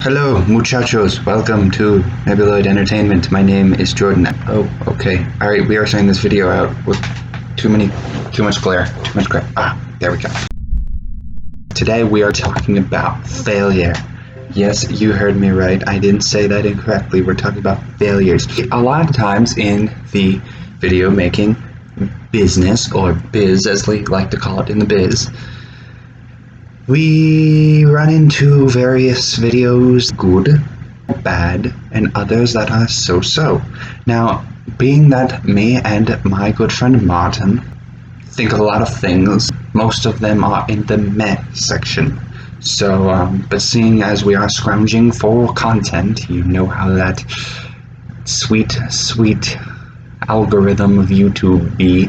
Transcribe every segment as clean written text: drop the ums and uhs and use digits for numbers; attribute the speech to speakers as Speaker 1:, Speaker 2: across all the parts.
Speaker 1: Hello, muchachos. Welcome to Nebuloid Entertainment. My name is Jordan. Oh, okay. All right, we are starting this video out with too much glare. There we go. Today we are talking about failure. Yes, you heard me right. I didn't say that incorrectly. We're talking about failures. A lot of times in the video making business, or biz as we like to call it in the biz, we run into various videos, good, bad, and others that are so-so. Now, being that me and my good friend Martin think of a lot of things, most of them are in the meh section. So, but seeing as we are scrounging for content, you know how that sweet algorithm of YouTube be.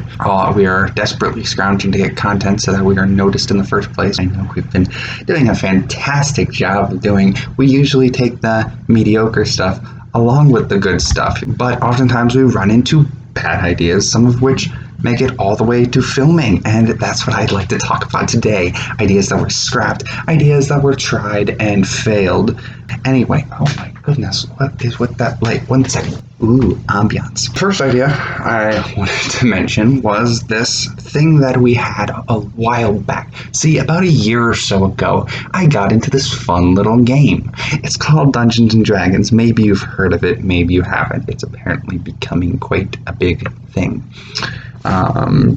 Speaker 1: We are desperately scrounging to get content so that we are noticed in the first place. I know we've been doing a fantastic job of doing. We usually take the mediocre stuff along with the good stuff, but oftentimes we run into bad ideas, some of which make it all the way to filming, and that's what I'd like to talk about today. Ideas that were scrapped, ideas that were tried and failed. Anyway, oh my goodness, what is with that light? 1 second. Ooh, ambiance. First idea I wanted to mention was this thing that we had a while back. See, about a year or so ago, I got into this fun little game. It's called Dungeons and Dragons. Maybe you've heard of it, maybe you haven't. It's apparently becoming quite a big thing.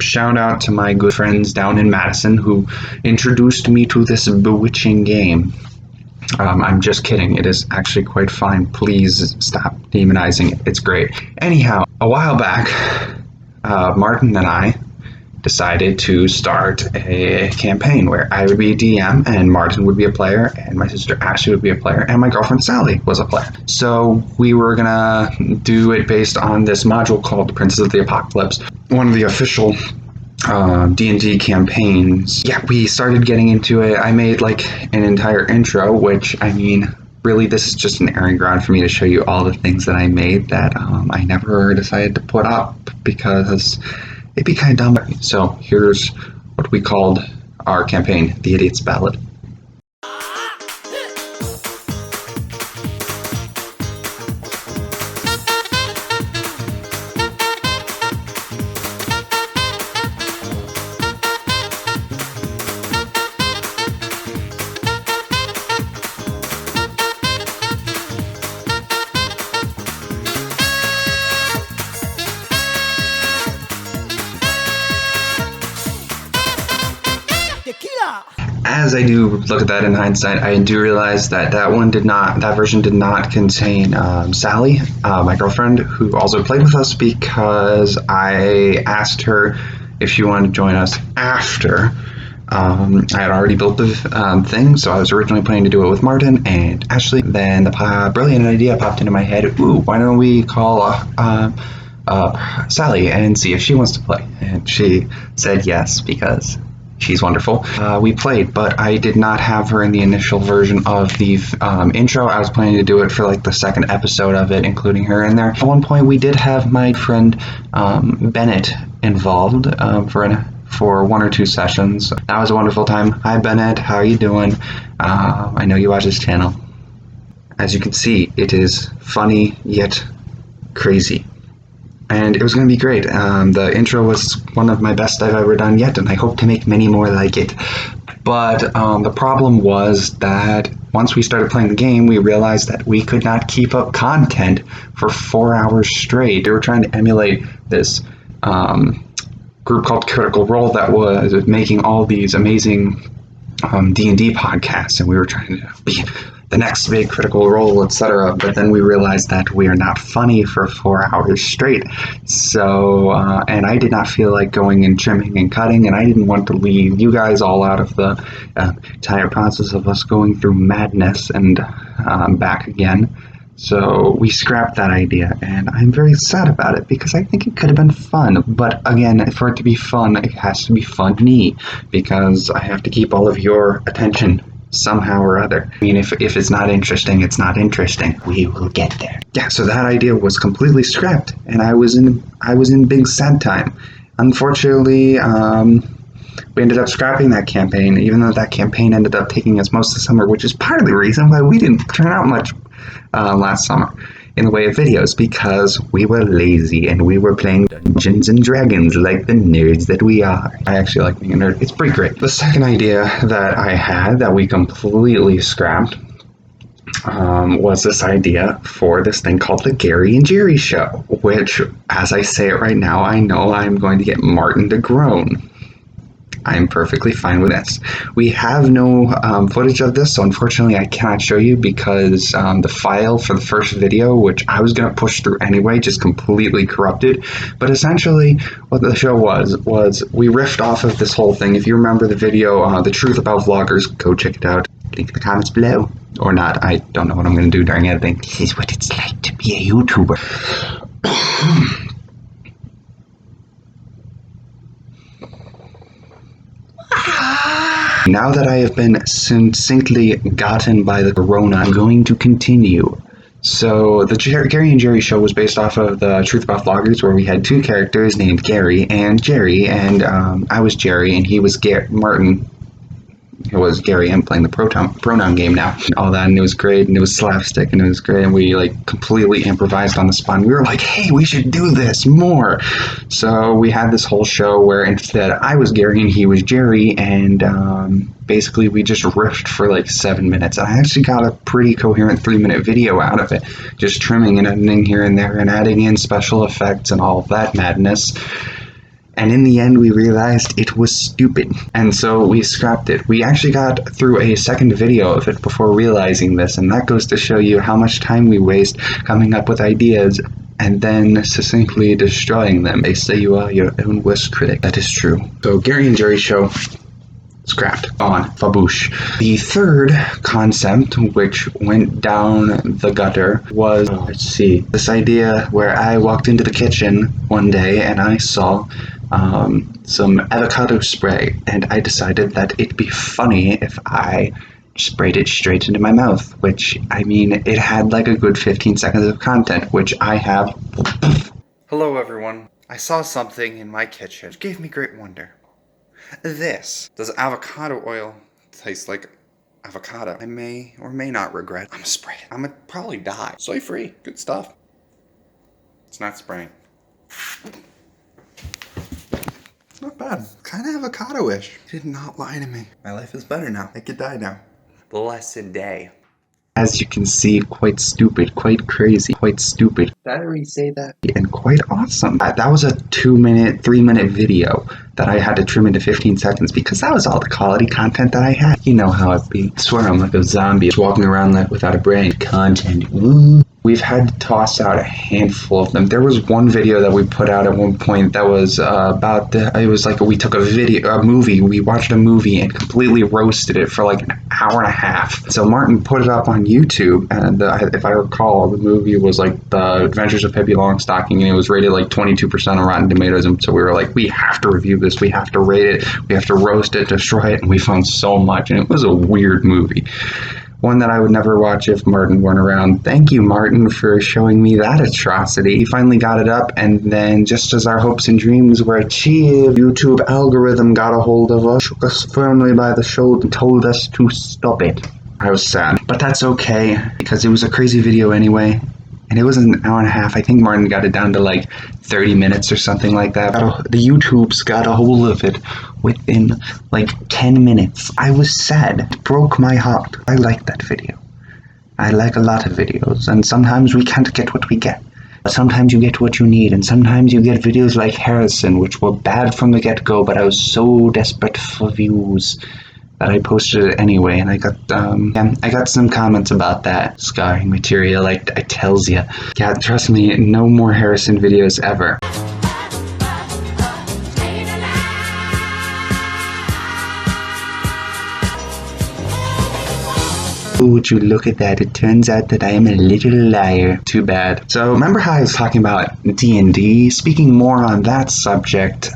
Speaker 1: Shout out to my good friends down in Madison who introduced me to this bewitching game. I'm just kidding. It is actually quite fine. Please stop demonizing it. It's great. Anyhow, a while back, Martin and I decided to start a campaign where I would be a DM and Martin would be a player and my sister Ashley would be a player and my girlfriend Sally was a player. So we were gonna do it based on this module called the Princess of the Apocalypse, one of the official D&D campaigns. Yeah, we started getting into it. I made like an entire intro, which, I mean, really this is just an airing ground for me to show you all the things that I made that I never decided to put up because it'd be kind of dumb. So here's what we called our campaign, The Idiot's Ballad. As I do look at that in hindsight, I do realize that that version did not contain Sally, my girlfriend, who also played with us, because I asked her if she wanted to join us after I had already built the thing. So I was originally planning to do it with Martin and Ashley. Then the brilliant idea popped into my head. Ooh, why don't we call Sally and see if she wants to play? And she said yes, because she's wonderful. We played, but I did not have her in the initial version of the intro. I was planning to do it for like the second episode of it, including her in there. At one point, we did have my friend Bennett involved for 1 or 2 sessions. That was a wonderful time. Hi, Bennett. How are you doing? I know you watch this channel. As you can see, it is funny yet crazy. And it was going to be great. The intro was one of my best I've ever done yet, and I hope to make many more like it. But the problem was that once we started playing the game, we realized that we could not keep up content for 4 hours straight. They were trying to emulate this group called Critical Role that was making all these amazing D&D podcasts, and we were trying to be the next big Critical Role, etc. But then we realized that we are not funny for 4 hours straight. So, and I did not feel like going and trimming and cutting, and I didn't want to leave you guys all out of the entire process of us going through madness and back again. So we scrapped that idea, and I'm very sad about it because I think it could have been fun. But again, for it to be fun, it has to be funny, because I have to keep all of your attention somehow or other. I mean, if it's not interesting, it's not interesting. We will get there. Yeah, so that idea was completely scrapped, and I was in big sad time. Unfortunately, we ended up scrapping that campaign, even though that campaign ended up taking us most of the summer, which is part of the reason why we didn't turn out much last summer in the way of videos, because we were lazy and we were playing Dungeons and Dragons like the nerds that we are. I actually like being a nerd. It's pretty great. The second idea that I had that we completely scrapped was this idea for this thing called the Gary and Jerry Show, which, as I say it right now, I know I'm going to get Martin to groan. I'm perfectly fine with this. We have no footage of this, so unfortunately I cannot show you because the file for the first video, which I was going to push through anyway, just completely corrupted. But essentially what the show was we riffed off of this whole thing. If you remember the video, The Truth About Vloggers, go check it out. Link in the comments below. Or not, I don't know what I'm going to do during editing. This is what it's like to be a YouTuber. Now that I have been succinctly gotten by the corona, I'm going to continue. So the Gary and Jerry Show was based off of The Truth About Vloggers, where we had two characters named Gary and Jerry, and I was Jerry and he was Martin. It was Gary. I'm playing the pronoun game now. All that, and it was great, and it was slapstick, and it was great, and we like completely improvised on the spot. We were like, hey, we should do this more. So we had this whole show where instead I was Gary and he was Jerry, and basically we just riffed for like 7 minutes. And I actually got a pretty coherent 3-minute video out of it, just trimming and editing here and there and adding in special effects and all of that madness. And in the end, we realized it was stupid. And so we scrapped it. We actually got through a second video of it before realizing this. And that goes to show you how much time we waste coming up with ideas and then succinctly destroying them. They say you are your own worst critic. That is true. So Gary and Jerry Show, scrapped. On. Faboosh. The third concept, which went down the gutter, was, this idea where I walked into the kitchen one day and I saw some avocado spray, and I decided that it'd be funny if I sprayed it straight into my mouth, which, I mean, it had like a good 15 seconds of content, which I have. Hello everyone. I saw something in my kitchen. It gave me great wonder. Does avocado oil taste like avocado? I may or may not regret. I'm gonna spray it. I'm gonna probably die. Soy free. Good stuff. It's not spraying. Not bad. Kind of avocado-ish. Did not lie to me. My life is better now. I could die now. Blessed day. As you can see, quite stupid, quite crazy, quite stupid. Did I already say that? And quite awesome. That was a 3-minute video that I had to trim into 15 seconds because that was all the quality content that I had. You know how it be. I swear I'm like a zombie walking around without a brain. Content. Ooh. We've had to toss out a handful of them. There was one video that we put out at one point that was it was like we took a movie, we watched a movie and completely roasted it for like an hour and a half. So Martin put it up on YouTube, and if I recall, the movie was like The Adventures of Pippi Longstocking, and it was rated like 22% on Rotten Tomatoes, and so we were like, we have to review this, we have to rate it, we have to roast it, destroy it, and we found so much, and it was a weird movie. One that I would never watch if Martin weren't around. Thank you, Martin, for showing me that atrocity. He finally got it up, and then just as our hopes and dreams were achieved, YouTube algorithm got a hold of us, shook us firmly by the shoulder, and told us to stop it. I was sad. But that's okay, because it was a crazy video anyway. And it was an hour and a half. I think Martin got it down to like 30 minutes or something like that. The YouTubes got a hold of it within like 10 minutes. I was sad. It broke my heart. I like that video. I like a lot of videos. And sometimes we can't get what we get. But sometimes you get what you need. And sometimes you get videos like Harrison, which were bad from the get-go, but I was so desperate for views that I posted it anyway, and I got some comments about that. Scarring material, I tells ya. Yeah, trust me, no more Harrison videos ever. Would you look at that? It turns out that I am a little liar. Too bad. So remember how I was talking about D&D? Speaking more on that subject,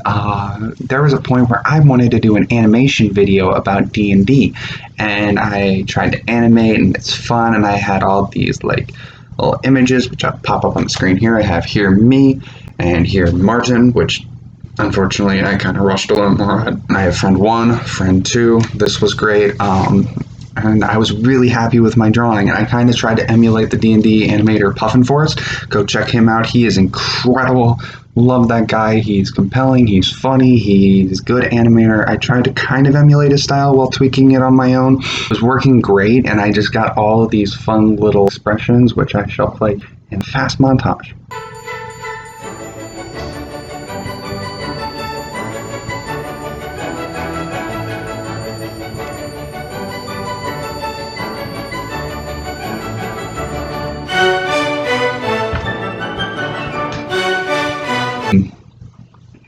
Speaker 1: there was a point where I wanted to do an animation video about D&D, and I tried to animate, and it's fun, and I had all these like little images which I'll pop up on the screen here. I have here me, and here Martin, which Unfortunately, I kind of rushed a little more. I have friend 1, friend 2. This was great. And I was really happy with my drawing. I kind of tried to emulate the D&D animator Puffin Forest. Go check him out. He is incredible. Love that guy. He's compelling. He's funny. He's a good animator. I tried to kind of emulate his style while tweaking it on my own. It was working great, and I just got all of these fun little expressions, which I shall play in fast montage.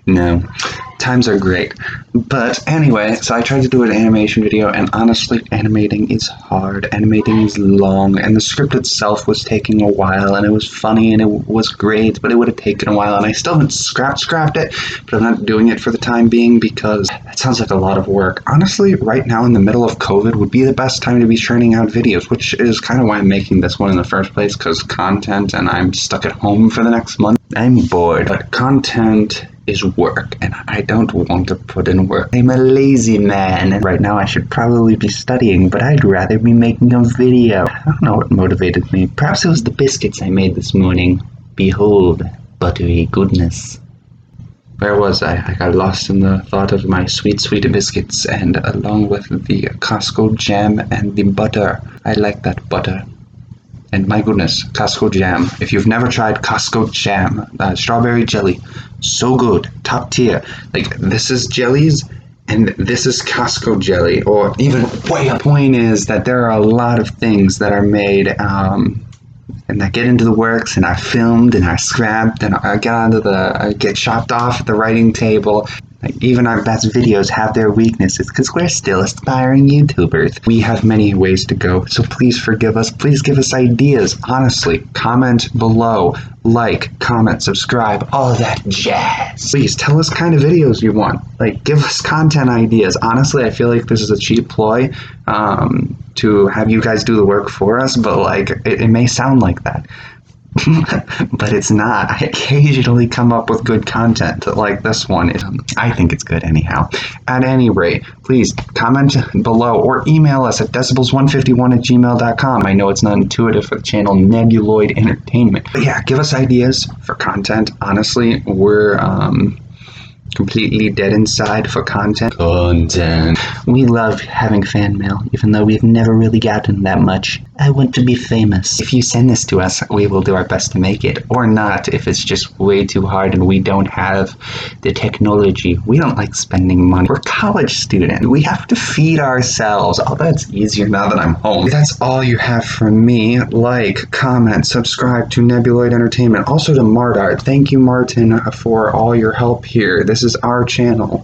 Speaker 1: No, times are great. But anyway, so I tried to do an animation video, and honestly, animating is hard. Animating is long, and the script itself was taking a while, and it was funny, and it was great, but it would have taken a while, and I still haven't scrapped it, but I'm not doing it for the time being because that sounds like a lot of work. Honestly, right now in the middle of COVID would be the best time to be churning out videos, which is kind of why I'm making this one in the first place, because content, and I'm stuck at home for the next month. I'm bored, but content is work, and I don't want to put in work. I'm a lazy man, and right now I should probably be studying, but I'd rather be making a video. I don't know what motivated me. Perhaps it was the biscuits I made this morning. Behold, buttery goodness. Where was I? I got lost in the thought of my sweet, sweet biscuits, and along with the Costco jam and the butter. I like that butter. And my goodness, Costco jam. If you've never tried Costco jam, strawberry jelly, so good, top tier. Like, this is jellies, and this is Costco jelly, or even way up. The point is that there are a lot of things that are made, and that get into the works, and are filmed, and are scrapped, and get chopped off at the writing table. Like, even our best videos have their weaknesses because we're still aspiring YouTubers. We have many ways to go, so please forgive us. Please give us ideas. Honestly, comment below. Like, comment, subscribe, all that jazz. Please tell us kind of videos you want. Like, give us content ideas. Honestly, I feel like this is a cheap ploy to have you guys do the work for us, but like, it may sound like that. But it's not. I occasionally come up with good content like this one. I think it's good anyhow. At any rate, please comment below or email us at decibels151@gmail.com. I know it's not intuitive for the channel Nebuloid Entertainment. But yeah, give us ideas for content. Honestly, we're completely dead inside for content. We love having fan mail, even though we've never really gotten that much. I want to be famous. If you send this to us, we will do our best to make it. Or not, if it's just way too hard and we don't have the technology. We don't like spending money. We're college students. We have to feed ourselves. Oh, that's easier now that I'm home. If that's all you have from me, like, comment, subscribe to Nebuloid Entertainment. Also to Mardart. Thank you, Martin, for all your help here. This is our channel.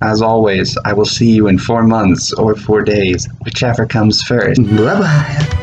Speaker 1: As always, I will see you in 4 months or 4 days, whichever comes first. Bye-bye.